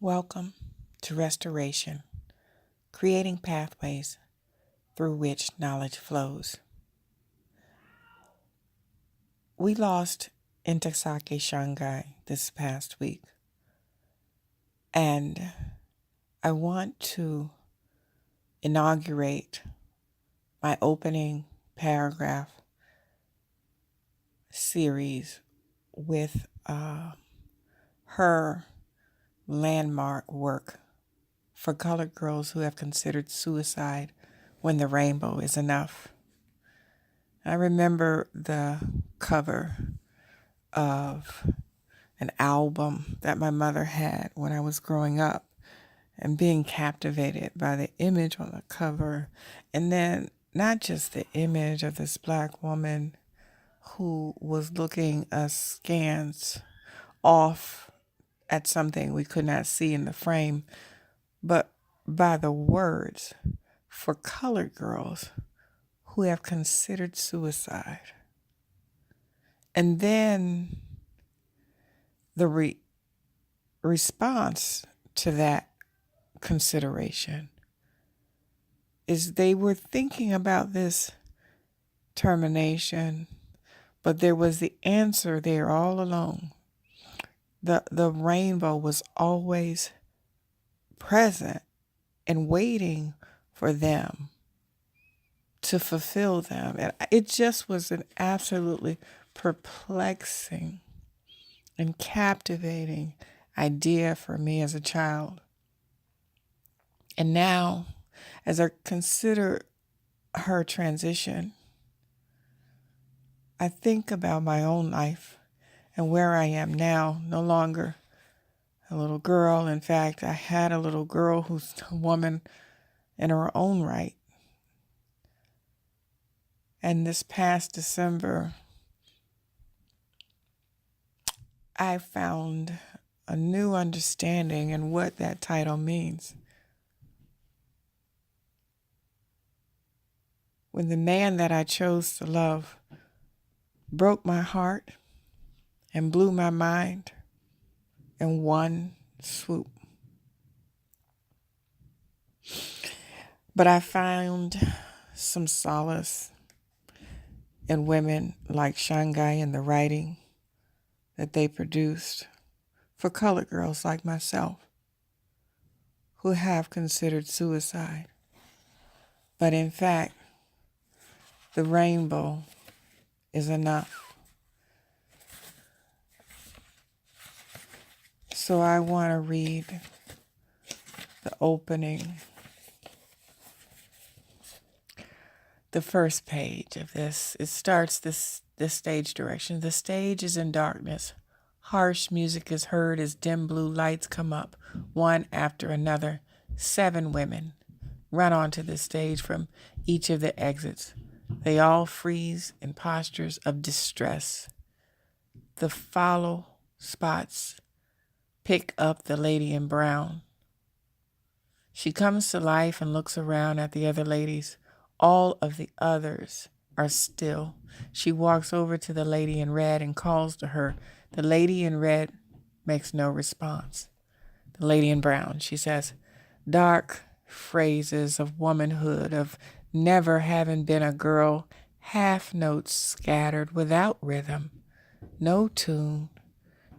Welcome to Restoration, creating pathways through which knowledge flows. We lost Ntozake Shangai this past week, and I want to inaugurate my opening paragraph series with her landmark work for colored girls who have considered suicide when the rainbow is enough. I remember the cover of an album that my mother had when I was growing up and being captivated by the image on the cover. And then not just the image of this black woman who was looking askance off at something we could not see in the frame, but by the words for colored girls who have considered suicide. And then the response to that consideration is they were thinking about this termination, but there was the answer there all along. The rainbow was always present and waiting for them to fulfill them. And it just was an absolutely perplexing and captivating idea for me as a child. And now, as I consider her transition, I think about my own life and where I am now, no longer a little girl. In fact, I had a little girl who's a woman in her own right. And this past December, I found a new understanding in what that title means. When the man that I chose to love broke my heart and blew my mind in one swoop. But I found some solace in women like Shangai and the writing that they produced for colored girls like myself who have considered suicide. But in fact, the rainbow is enough. So I want to read the opening, the first page of this. It starts this stage direction. The stage is in darkness. Harsh music is heard as dim blue lights come up, one after another. 7 women run onto the stage from each of the exits. They all freeze in postures of distress. The follow spots pick up the lady in brown. She comes to life and looks around at the other ladies. All of the others are still. She walks over to the lady in red and calls to her. The lady in red makes no response. The lady in brown, she says, dark phrases of womanhood, of never having been a girl, half notes scattered without rhythm, no tune,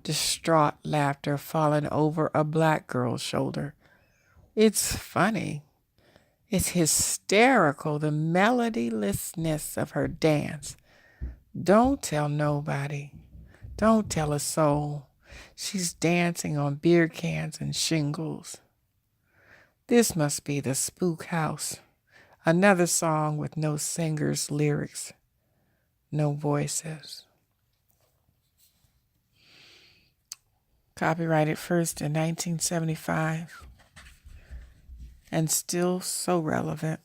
distraught laughter falling over a black girl's shoulder. It's funny. It's hysterical, the melodylessness of her dance. Don't tell nobody. Don't tell a soul. She's dancing on beer cans and shingles. This must be the Spook House. Another song with no singer's lyrics, no voices. Copyrighted first in 1975 and still so relevant.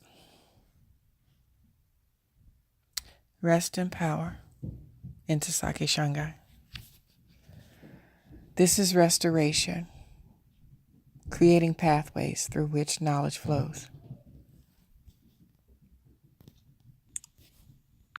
Rest in power, Ntozake Shangai. This is restoration, creating pathways through which knowledge flows.